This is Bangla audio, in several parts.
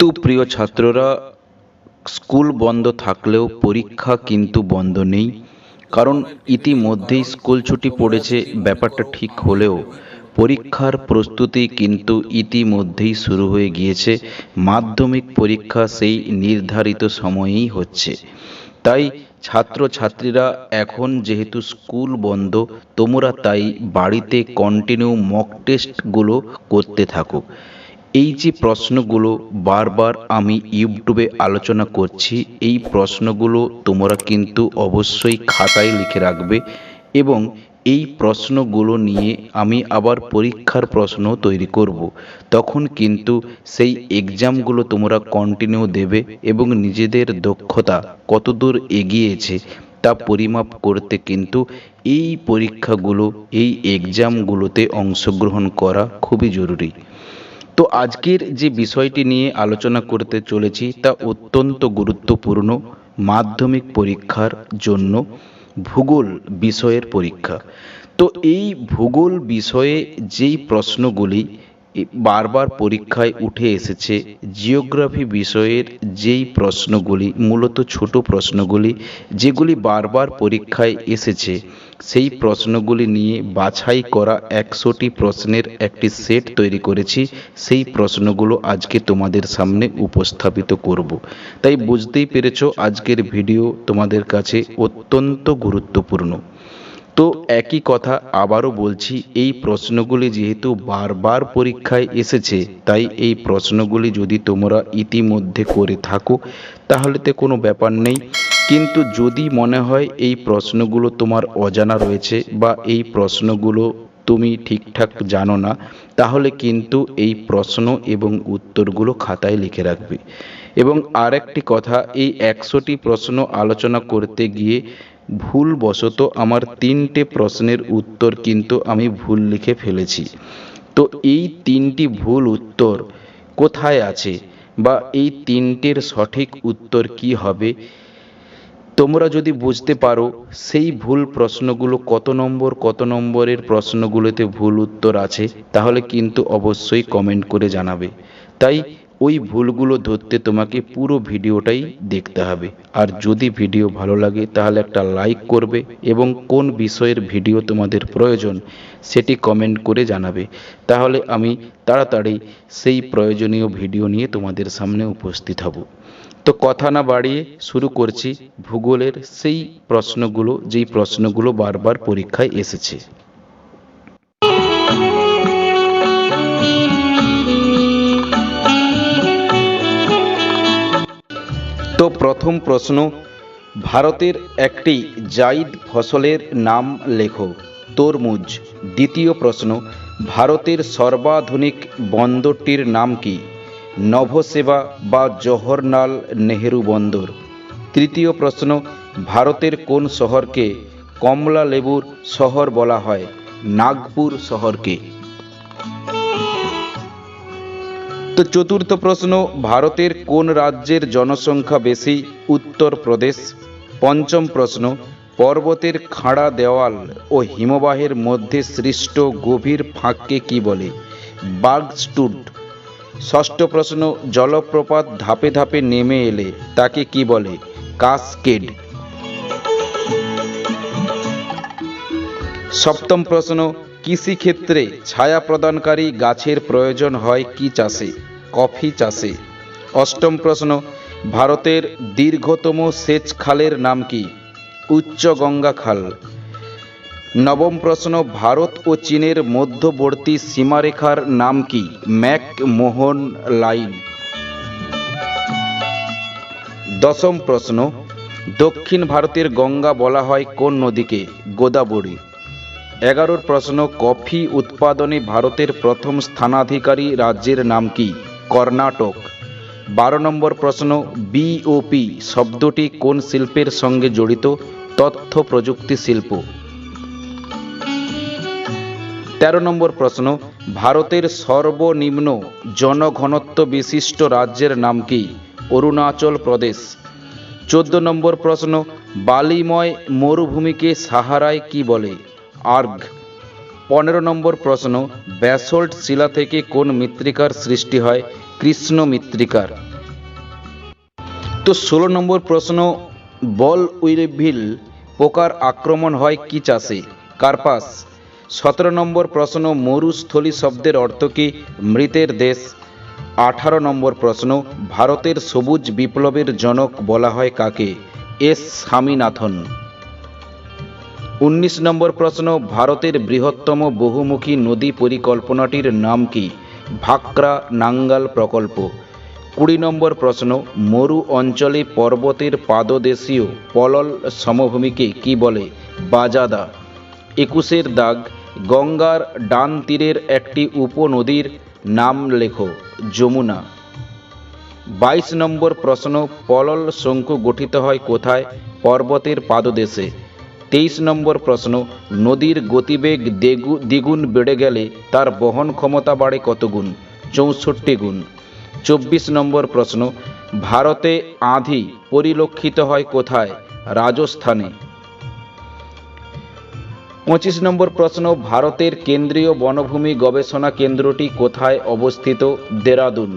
তো প্রিয় ছাত্ররা, স্কুল বন্ধ থাকলেও পরীক্ষা কিন্তু বন্ধ নেই। কারণ ইতিমধ্যেই স্কুল ছুটি পড়েছে, ব্যাপারটা ঠিক হলেও পরীক্ষার প্রস্তুতি কিন্তু ইতিমধ্যেই শুরু হয়ে গিয়েছে। মাধ্যমিক পরীক্ষা সেই নির্ধারিত সময়েই হচ্ছে। তাই ছাত্রছাত্রীরা এখন যেহেতু স্কুল বন্ধ, তোমরা তাই বাড়িতে কন্টিনিউ মক টেস্টগুলো করতে থাকো। এই যে প্রশ্নগুলো বারবার আমি ইউটিউবে আলোচনা করছি, এই প্রশ্নগুলো তোমরা কিন্তু অবশ্যই খাতায় লিখে রাখবে এবং এই প্রশ্নগুলো নিয়ে আমি আবার পরীক্ষার প্রশ্ন তৈরি করব। তখন কিন্তু সেই এক্সামগুলো তোমরা কন্টিনিউ দেবে এবং নিজেদের দক্ষতা কতদূর এগিয়েছে তা পরিমাপ করতে কিন্তু এই পরীক্ষাগুলো, এই এক্সামগুলোতে অংশগ্রহণ করা খুবই জরুরি। তো আজকের যে বিষয়টি নিয়ে আলোচনা করতে চলেছি তা অত্যন্ত গুরুত্বপূর্ণ। মাধ্যমিক পরীক্ষার জন্য ভূগোল বিষয়ের পরীক্ষা। তো এই ভূগোল বিষয়ে যেই প্রশ্নগুলি বারবার পরীক্ষায় উঠে এসেছে, জিওগ্রাফি বিষয়ের যেই প্রশ্নগুলি, মূলত ছোট প্রশ্নগুলি যেগুলি বারবার পরীক্ষায় এসেছে, সেই প্রশ্নগুলি নিয়ে বাছাই করা 100টি প্রশ্নের একটি সেট তৈরি করেছি। সেই প্রশ্নগুলো আজকে তোমাদের সামনে উপস্থাপিত করব। তাই বুঝতেই পেরেছো আজকের ভিডিও তোমাদের কাছে অত্যন্ত গুরুত্বপূর্ণ। তো একই কথা আবারও বলছি, এই প্রশ্নগুলি যেহেতু বারবার পরীক্ষায় এসেছে, তাই এই প্রশ্নগুলি যদি তোমরা ইতিমধ্যে করে থাকো তাহলে তো কোনো ব্যাপার নেই। কিন্তু যদি মনে হয় এই প্রশ্নগুলো তোমার অজানা রয়েছে বা এই প্রশ্নগুলো তুমি ঠিকঠাক জানো না, তাহলে কিন্তু এই প্রশ্ন এবং উত্তরগুলো খাতায় লিখে রাখবে। এবং আরেকটি কথা, এই 100টি প্রশ্ন আলোচনা করতে গিয়ে ভুলবশত আমার 3টে প্রশ্নের উত্তর কিন্তু আমি ভুল লিখে ফেলেছি। তো এই 3টি ভুল উত্তর কোথায় আছে বা এই 3টের সঠিক উত্তর কি হবে, তোমরা যদি বুঝতে পারো সেই ভুল প্রশ্নগুলো কত নম্বরের প্রশ্নগুলোতে ভুল উত্তর আছে, তাহলে কিন্তু অবশ্যই কমেন্ট করে জানাবে। তাই ওই ভুলগুলো ধরতে তোমাকে পুরো ভিডিওটাই দেখতে হবে। আর যদি ভিডিও ভালো লাগে তাহলে একটা লাইক করবে এবং কোন বিষয়ের ভিডিও তোমাদের প্রয়োজন সেটি কমেন্ট করে জানাবে। তাহলে আমি তাড়াতাড়ি সেই প্রয়োজনীয় ভিডিও নিয়ে তোমাদের সামনে উপস্থিত হব। তো কথা না বাড়িয়ে শুরু করছি ভূগোলের সেই প্রশ্নগুলো, যেই প্রশ্নগুলো বারবার পরীক্ষায় এসেছে। তো প্রথম প্রশ্ন, ভারতের একটি জাইদ ফসলের নাম লেখো। তরমুজ। দ্বিতীয় প্রশ্ন, ভারতের সর্বাধুনিক বন্দরটির নাম কি? নভসেবা বা জওহরলাল নেহেরু বন্দর। তৃতীয় প্রশ্ন, ভারতের কোন শহরকে কমলা লেবুর শহর বলা হয়? নাগপুর শহরকে। তো চতুর্থ প্রশ্ন, ভারতের কোন রাজ্যের জনসংখ্যা বেশি? উত্তরপ্রদেশ। পঞ্চম প্রশ্ন, পর্বতের খাড়া দেওয়াল ও হিমবাহের মধ্যে সৃষ্ট গভীর ফাঁককে কি বলে? বার্গস্টুড। ষষ্ঠ প্রশ্ন, জলপ্রপাত ধাপে ধাপে নেমে এলে তাকে কি বলে? কাসকেড। সপ্তম প্রশ্ন, কৃষিক্ষেত্রে ছায়া প্রদানকারী গাছের প্রয়োজন হয় কি চাষে? কফি চাষে। অষ্টম প্রশ্ন, ভারতের দীর্ঘতম সেচ খালের নাম কি? উচ্চ গঙ্গা খাল। নবম প্রশ্ন, ভারত ও চীনের মধ্যবর্তী সীমারেখার নাম কি? McMahon line. দশম প্রশ্ন, দক্ষিণ ভারতের গঙ্গা বলা হয় কোন নদীকে? গোদাবরী। 11 প্রশ্ন, কফি উৎপাদনে ভারতের প্রথম স্থানাধিকারী রাজ্যের নাম কি? কর্ণাটক। 12 নম্বর প্রশ্ন, বিওপি শব্দটি কোন শিল্পের সঙ্গে জড়িত? তথ্য প্রযুক্তি শিল্প। 13 নম্বর প্রশ্ন, ভারতের সর্বনিম্ন জনঘনত্ব বিশিষ্ট রাজ্যের নাম কি? অরুণাচল প্রদেশ। 14 নম্বর প্রশ্ন, বালিময় মরুভূমিকে সাহারায় কি বলে? আর্গ। 15 নম্বর প্রশ্ন, ব্যাসল্ট শিলা থেকে কোন মৃত্তিকার সৃষ্টি হয়? কৃষ্ণ মৃত্তিকার। তো 16 নম্বর প্রশ্ন, বল উইলভিল পোকার আক্রমণ হয় কি চাষে? কার্পাস। 17 নম্বর প্রশ্ন, মরুস্থলী শব্দের অর্থ কি? মৃতের দেশ। 18 নম্বর প্রশ্ন, ভারতের সবুজ বিপ্লবের জনক বলা হয় কাকে? এস স্বামীনাথন। 19 নম্বর প্রশ্ন, ভারতের বৃহত্তম বহুমুখী নদী পরিকল্পনাটির নাম কি? ভাকরা নাঙ্গাল প্রকল্প। 20 নম্বর প্রশ্ন, মরু অঞ্চলে পর্বতের পাদদেশীয় পলল সমভূমিকে কি বলে? বাজাদা। 21 দাগ, গঙ্গার ডান তীরের একটি উপনদীর নাম লেখো। যমুনা। 22 নম্বর প্রশ্ন, পলল শঙ্কু গঠিত হয় কোথায়? পর্বতের পাদদেশে। 23 নম্বর প্রশ্ন, নদীর গতিবেগ দ্বিগুণ বেড়ে গেলে তার বহন ক্ষমতা বাড়ে কত গুণ? 64 গুণ। 24 নম্বর প্রশ্ন, ভারতে আঁধি পরিলক্ষিত হয় কোথায়? রাজস্থানে। 25 নম্বর প্রশ্ন, ভারতের কেন্দ্রীয় বনভূমি গবেষণা কেন্দ্রটি কোথায় অবস্থিত? দেরাদুন।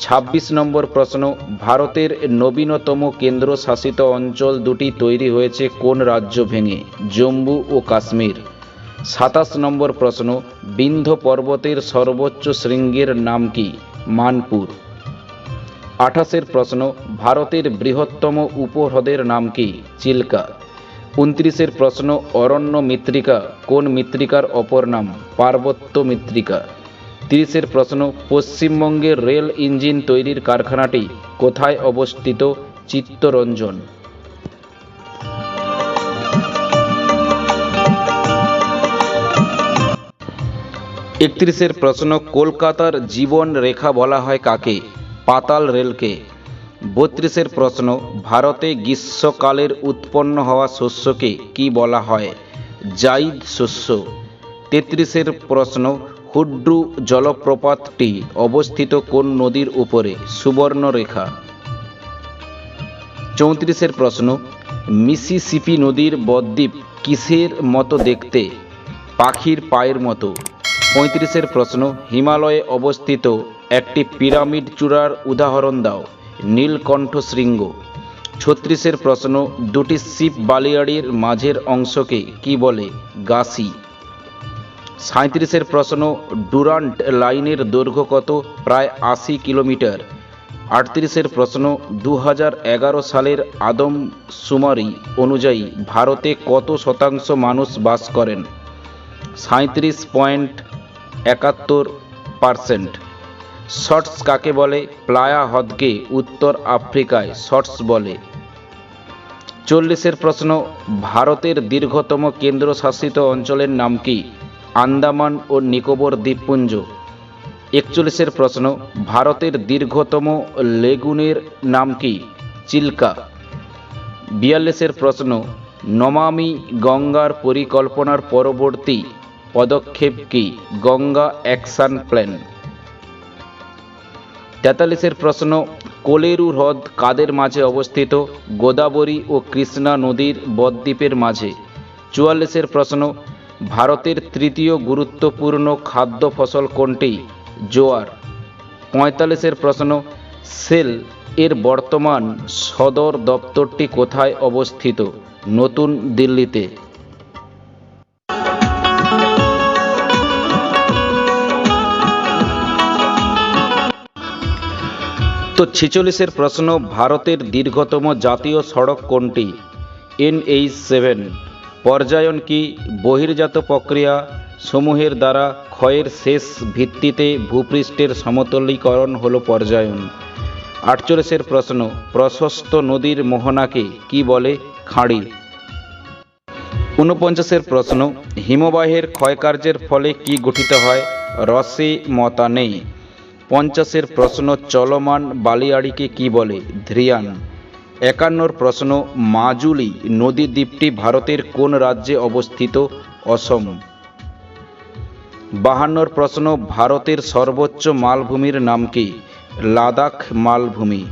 26 নম্বর প্রশ্ন, ভারতের নবীনতম কেন্দ্রশাসিত অঞ্চল দুটি তৈরি হয়েছে কোন রাজ্য ভেঙে? জম্মু ও কাশ্মীর। 27 নম্বর প্রশ্ন, বিন্ধ্য পর্বতের সর্বোচ্চ শৃঙ্গের নাম কি? মানপুর। 28 প্রশ্ন, ভারতের বৃহত্তম উপহ্রদের নাম কি? চিল্কা। 29 প্রশ্ন, অরণ্য মৃত্তিকা কোন মৃত্তিকার অপর নাম? পার্বত্য মৃত্তিকা। 30 প্রশ্ন, পশ্চিমবঙ্গের রেল ইঞ্জিন তৈরির কারখানাটি কোথায় অবস্থিত? চিত্তরঞ্জন। 31 প্রশ্ন, কলকাতার জীবন রেখা বলা হয় কাকে? পাতাল রেলকে। 32 প্রশ্ন, ভারতে গ্রীষ্মকালের উৎপন্ন হওয়া শস্যকে কি বলা হয়? জাইদ শস্য। 33 প্রশ্ন, হুড্রু জলপ্রপাতটি অবস্থিত কোন নদীর উপরে? সুবর্ণরেখা। 34 প্রশ্ন, মিসিসিপি নদীর বদ্বীপ কিসের মতো দেখতে? পাখির পায়ের মতো। 35 প্রশ্ন, হিমালয়ে অবস্থিত একটি পিরামিড চূড়ার উদাহরণ দাও। নীলকণ্ঠ শৃঙ্গ। 36 প্রশ্ন, দুটি শিপ বালিয়াড়ির মাঝের অংশকে কি বলে? গাসি। 37 প্রশ্ন, ডুরান্ট লাইনের দৈর্ঘ্য কত? প্রায় 80 কিলোমিটার। 38 প্রশ্ন, 2011 সালের আদমশুমারি অনুযায়ী ভারতে কত শতাংশ মানুষ বাস করেন? 37.71%। শর্টস কাকে বলে? প্লায়া হ্রদকে উত্তর আফ্রিকায় শর্টস বলে। 40 প্রশ্ন, ভারতের দীর্ঘতম কেন্দ্রশাসিত অঞ্চলের নাম কি? আন্দামান ও নিকোবর দ্বীপপুঞ্জ। 41 প্রশ্ন, ভারতের দীর্ঘতম লেগুনের নাম কি? চিল্কা। 42 প্রশ্ন, নমামি গঙ্গার পরিকল্পনার পরবর্তী পদক্ষেপ কি? Ganga action plan. 43 প্রশ্ন, কোলেরু হ্রদ কাদের মাঝে অবস্থিত? গোদাবরী ও কৃষ্ণা নদীর বদ্বীপের মাঝে। 44 প্রশ্ন, ভারতের তৃতীয় গুরুত্বপূর্ণ খাদ্য ফসল কোনটি? জোয়ার। 45 প্রশ্ন, সেল এর বর্তমান সদর দপ্তরটি কোথায় অবস্থিত? নতুন দিল্লিতে। তো 46 প্রশ্ন, ভারতের দীর্ঘতম জাতীয় সড়ক কোনটি? NH7। পর্যায়ন কি? বহির্জাত প্রক্রিয়া সমূহের দ্বারা ক্ষয়ের শেষ ভিত্তিতে ভূপৃষ্ঠের সমতলীকরণ হল পর্যায়ন। 48 প্রশ্ন, প্রশস্ত নদীর মোহনাকে কি বলে? খাঁড়ি। 49 প্রশ্ন, হিমবাহের ক্ষয়কার্যের ফলে কি গঠিত হয়? রসে মতানে। 50 প্রশ্ন, চলমান বালিয়াড়িকে কি বলে? ধ্রিয়ান। 51 প্রশ্ন, মাজুলি নদী দ্বীপটি ভারতের কোন রাজ্যে অবস্থিত? অসম। 52 প্রশ্ন, ভারতের সর্বোচ্চ মালভূমির নাম কি? লাদাখ মালভূমি।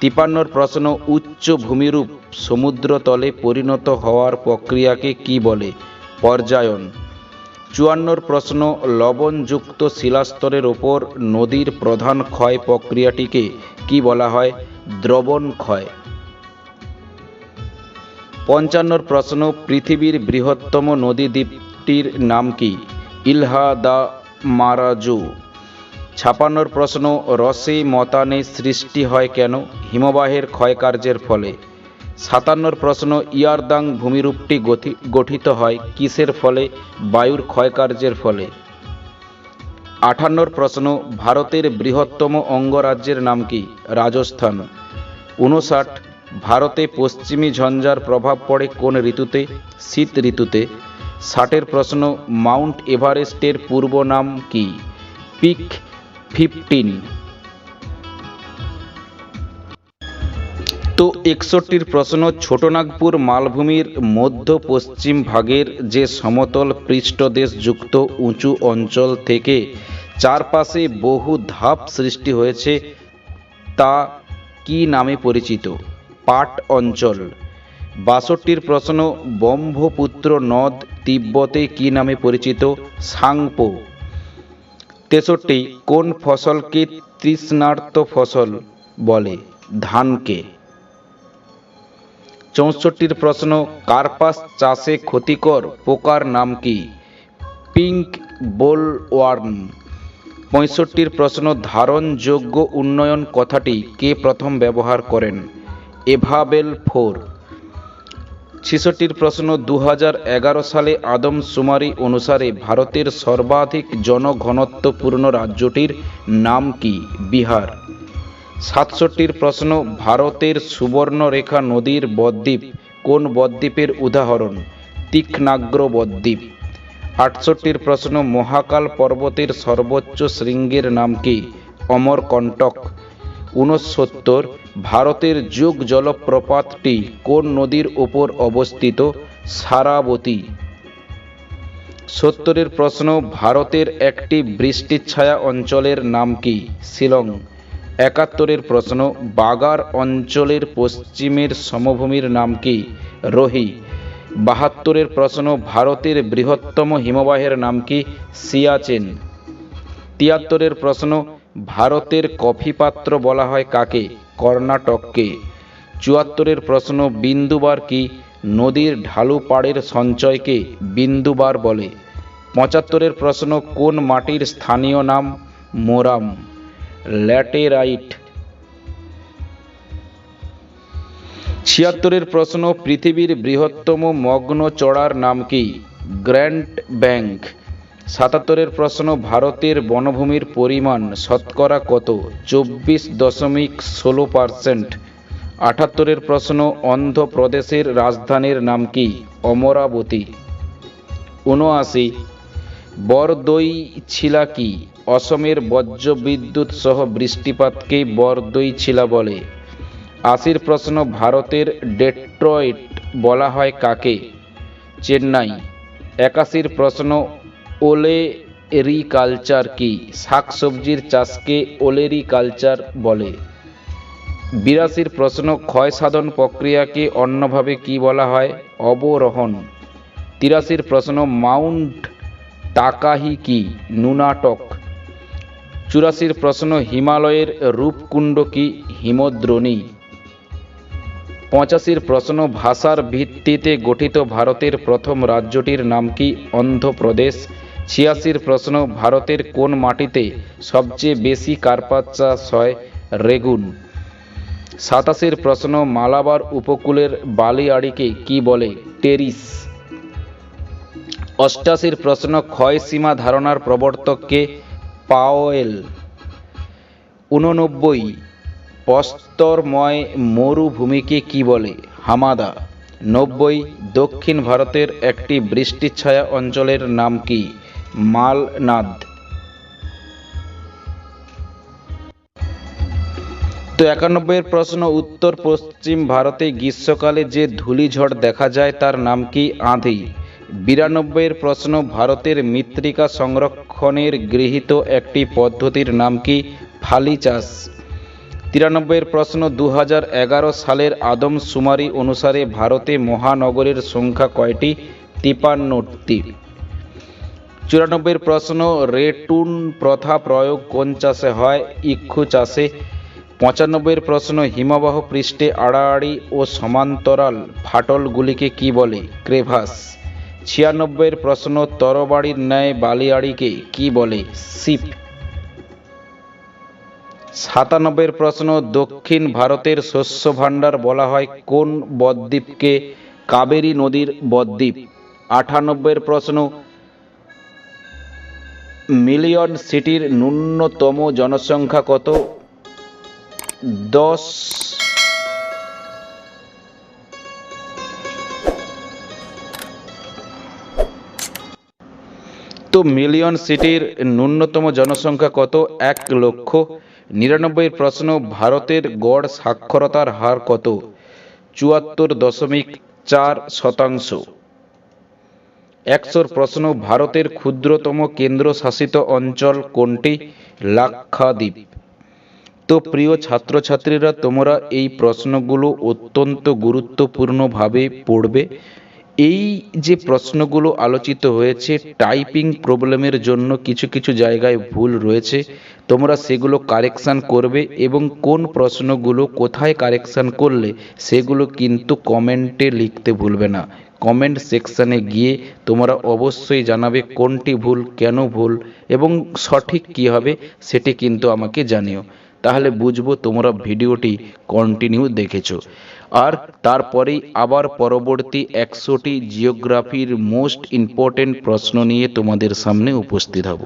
53 প্রশ্ন, উচ্চ ভূমিরূপ সমুদ্রতলে পরিণত হওয়ার প্রক্রিয়াকে কি বলে? পর্যায়ন। 54 প্রশ্ন, লবণযুক্ত শিলাস্তরের ওপর নদীর প্রধান ক্ষয় প্রক্রিয়াটিকে কি বলা হয়? দ্রবণ ক্ষয়। 55 প্রশ্ন, পৃথিবীর বৃহত্তম নদী দ্বীপটির নাম কি? ইলহা-দা-মারাজু। 56 প্রশ্ন, রসে মতানে সৃষ্টি হয় কেন? হিমবাহের ক্ষয়কার্যের ফলে। 57 প্রশ্ন, ইয়ারদাং ভূমিরূপটি গঠিত হয় কিসের ফলে? বায়ুর ক্ষয়কার্যের ফলে। 58 প্রশ্ন, ভারতের বৃহত্তম অঙ্গরাজ্যের নাম কি? রাজস্থান। 59, ভারতে পশ্চিমী ঝঞ্ঝার প্রভাব পড়ে কোন ঋতুতে? শীত ঋতুতে। 60 প্রশ্ন, মাউন্ট এভারেস্টের পূর্ব নাম কি? পিক 15। তো 61 প্রশ্ন, ছোটনাগপুর মালভূমির মধ্য পশ্চিম ভাগের যে সমতল পৃষ্ঠদেশ যুক্ত উঁচু অঞ্চল থেকে চারপাশে বহু ধাপ সৃষ্টি হয়েছে তা কি নামে পরিচিত? পাট অঞ্চল। 62 প্রশ্ন, ব্রহ্মপুত্র নদ তিব্বতে কি নামে পরিচিত? সাংপো। 63, কোন ফসলকে তৃষ্ণার্ত ফসল বলে? ধানকে। 64 প্রশ্ন, কার্পাস চাষে ক্ষতিকর পোকার নাম কি? Pink bollworm. 65 প্রশ্ন, ধারণযোগ্য উন্নয়ন কথাটি কে প্রথম ব্যবহার করেন? এভাবেল ফোর। 66 প্রশ্ন, 2011 সালে আদমশুমারি অনুসারে ভারতের সর্বাধিক জনঘনত্বপূর্ণ রাজ্যটির নাম কি? বিহার। 67 প্রশ্ন, ভারতের সুবর্ণরেখা নদীর বদ্বীপ কোন বদ্বীপের উদাহরণ? তীক্ষ্ণাগ্র বদ্বীপ। 68 প্রশ্ন, মহাকাল পর্বতের সর্বোচ্চ শৃঙ্গের নাম কি? অমরকণ্টক। 69, ভারতের যোগ জলপ্রপাতটি কোন নদীর উপর অবস্থিত? সারাবতী। 70 প্রশ্ন, ভারতের একটি বৃষ্টিছায়া অঞ্চলের নাম কি? শিলং। 71 প্রশ্ন, বাগার অঞ্চলের পশ্চিমের সমভূমির নাম কি? রোহি। 72 প্রশ্ন, ভারতের বৃহত্তম হিমবাহের নাম কি? সিয়াচেন। 73 প্রশ্ন, ভারতের কফি পাত্র বলা হয় কাকে? কর্ণাটককে। 74 প্রশ্ন, বিন্দুবার কি? নদীর ঢালু পাড়ের সঞ্চয়কে বিন্দুবার বলে। 75 প্রশ্ন, কোন মাটির স্থানীয় নাম? মোরাম। ল্যাটেরাইট। 76 প্রশ্ন, পৃথিবীর বৃহত্তম মগ্ন চড়ার নাম কি? Grand bank. 77 প্রশ্ন, ভারতের বনভূমির পরিমাণ শতকরা কত? 24.16%। 78 প্রশ্ন, অন্ধ্রপ্রদেশের রাজধানীর নাম কি? অমরাবতী। 79, বরদৈছিলা কি? অসমের বজ্রবিদ্যুৎ সহ বৃষ্টিপাতকে বরদৈছিলা বলে। 80 প্রশ্ন, ভারতের ডেট্রয়েট বলা হয় কাকে? চেন্নাই। 81 প্রশ্ন, ওলেরিকালচার কি? শাকসবজির চাষকে ওলেরিকালচার বলে। 82 প্রশ্ন, ক্ষয়সাধন প্রক্রিয়াকে অন্যভাবে কি বলা হয়? অবরোহণ। 83 প্রশ্ন, মাউন্ট তাকাহি কি? নুনাটক। 84 প্রশ্ন, হিমালয়ের রূপকুণ্ড কি? হিমদ্রোণী। 85 প্রশ্ন, ভাষার ভিত্তিতে গঠিত ভারতের প্রথম রাজ্যটির নাম কি? অন্ধ্রপ্রদেশ। 86 প্রশ্ন, ভারতের কোন মাটিতে সবচেয়ে বেশি কার্পাস চাষ হয়? রেগুন। 87 প্রশ্ন, মালাবার উপকূলের বালিয়াড়িকে কি বলে? টেরিস। 88 প্রশ্ন, ক্ষয়সীমা ধারণার প্রবর্তক কে? পাওয়েল। 89, প্রস্তরময় মরুভূমিকে কি বলে? হামাদা। 90, দক্ষিণ ভারতের একটি বৃষ্টিছায়া অঞ্চলের নাম কি? মালনাদ। তো 91 প্রশ্ন, উত্তর পশ্চিম ভারতে গ্রীষ্মকালে যে ধূলিঝড় দেখা যায় তার নাম কি? আঁধি। 92 প্রশ্ন, ভারতের মৃত্তিকা সংরক্ষণের গৃহীত একটি পদ্ধতির নাম কি? ফালি চাষ। 93 প্রশ্ন, 2011 সালের আদমশুমারি অনুসারে ভারতে মহানগরের সংখ্যা কয়টি? 53টি। 94 প্রশ্ন, রেটুন প্রথা প্রয়োগ কোন চাষে হয়? ইক্ষু চাষে। 95 প্রশ্ন, হিমবাহ পৃষ্ঠে আড়াআড়ি ও সমান্তরাল ফাটলগুলিকে কি বলে? ক্রেভাস। 96 প্রশ্ন, তরবারির ন্যায় বালিয়াড়িকে কি বলে? শিপ। 97 প্রশ্ন, দক্ষিণ ভারতের শস্য ভাণ্ডার বলা হয় কোন বদ্বীপকে? কাবেরী নদীর বদ্বীপ। 98 প্রশ্ন, মিলিয়ন সিটির ন্যূনতম জনসংখ্যা কত? 10। তো মিলিয়ন সিটির ন্যূনতম জনসংখ্যা কত? 1,00,000। 99 প্রশ্ন, ভারতের গড় সাক্ষরতার হার কত? 74.4%। 100 প্রশ্ন, ভারতের ক্ষুদ্রতম কেন্দ্রশাসিত অঞ্চল কোনটি? লাক্ষাদ্বীপ। তো প্রিয় ছাত্রছাত্রীরা, তোমরা এই প্রশ্নগুলো অত্যন্ত গুরুত্বপূর্ণভাবে পড়বে। এই যে প্রশ্নগুলো আলোচিত হয়েছে, টাইপিং প্রবলেমের জন্য কিছু কিছু জায়গায় ভুল রয়েছে, তোমরা সেগুলো কারেকশান করবে এবং কোন প্রশ্নগুলো কোথায় কারেকশান করলে সেগুলো কিন্তু কমেন্টে লিখতে ভুলবে না। কমেন্ট সেকশানে গিয়ে তোমরা অবশ্যই জানাবে কোনটি ভুল, কেন ভুল এবং সঠিক কী হবে সেটি কিন্তু আমাকে জানিও। তাহলে বুঝবো তোমরা ভিডিওটি কন্টিনিউ দেখেছো। আর তারপরেই আবার পরবর্তী 100টি জিওগ্রাফির মোস্ট ইম্পর্টেন্ট প্রশ্ন নিয়ে তোমাদের সামনে উপস্থিত হব।